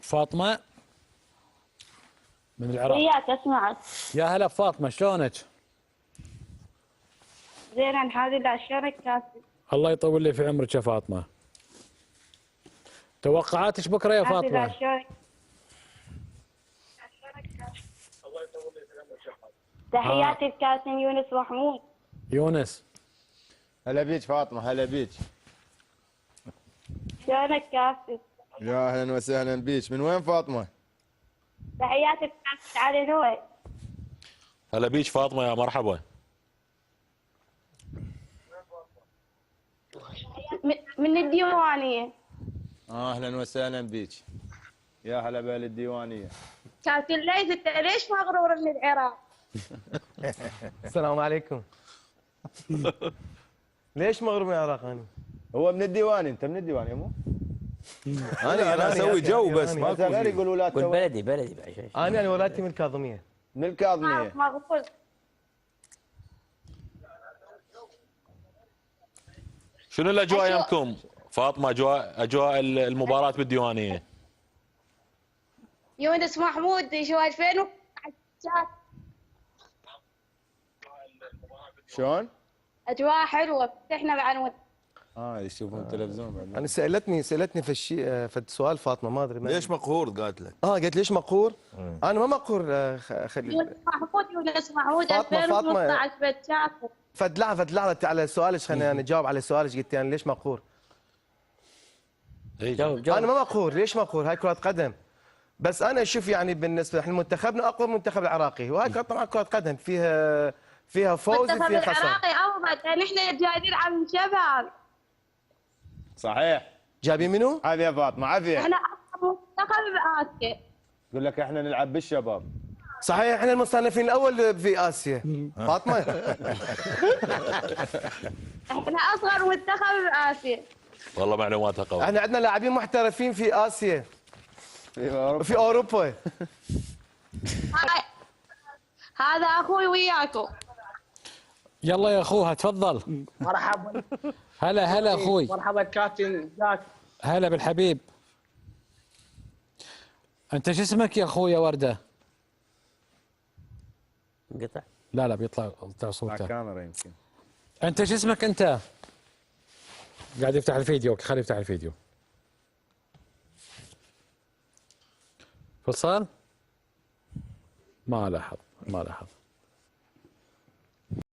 فاطمة من العراق. وياك اسمعك. يا هلا فاطمة، شلونك؟ زين الحمد لله، شلونك كاسب؟ الله يطول لي في عمرك يا فاطمة. توقعاتك بكرة يا الحمد لله، فاطمة؟ شلونك؟ تحياتي الكاسم يونس محمود. يونس. هلا بيك فاطمة، هلا بيك. شلونك كاسب؟ يا اهلا وسهلا بيك. من وين فاطمة؟ تحياتي الكاسم علي نوي. هلا بيك فاطمة، يا مرحبا. من الديوانية. اهلا وسهلا بيك. يا هلا بالديوانية. كاسم ليث، انت ليش مغرور من العراق؟ السلام عليكم. ليش مغرب من العراق انا؟ هو من الديواني، انت من الديواني مو؟ انا اسوي جو بس ما غير يقول ولاد قول بلدي بعد شيء. انا ولادتي من الكاظميه. من الكاظمية. مغرور. شنو الاجواء يمكم فاطمة؟ اجواء المباراة بالديوانية. يونس محمود شو 2000 شلون؟ اجواء حلوه، فتحنا العنود. يشوفون تلفزيون بعد. انا سالتني في الشيء في السؤال فاطمه، ما ادري ليش مقهور قالت لك؟ قالت ليش مقهور؟ انا ما مقهور. خلي يونس محمود فاطمة 2015 بتشافر. فد لحظه على سؤالك، خليني انا اجاوب على سؤالك. قلت يعني ليش مقهور؟ جاوب انا ما مقهور. ليش مقهور؟ هاي كره قدم. بس انا اشوف يعني بالنسبه احنا منتخبنا اقوى من المنتخب العراقي، وهاي طبعا كره قدم فيها فوز المنتخب وفيها خساره. العراقي افضل، لان احنا جايين عن شباب. صحيح. جايبين منو؟ عافية يا فاطمة، عافية. احنا اقوى منتخب باسيا. يقول لك احنا نلعب بالشباب. صحيح، احنا المصنفين الاول في اسيا. فاطمه احنا اصغر منتخب باسيا. والله معلوماتها قوية. احنا عندنا لاعبين محترفين في اسيا في اوروبا. هذا اخوي وياكم. يلا يا اخوها تفضل. مرحبا. هلا اخوي. مرحبا كابتن جاك. هلا بالحبيب. انت شو اسمك يا اخويا وردة؟ انقطع. لا بيطلع صوته. الكاميرا يمكن. انت شو اسمك انت؟ قاعد يفتح الفيديو، خليه يفتح الفيديو. فصل؟ ما لاحظ.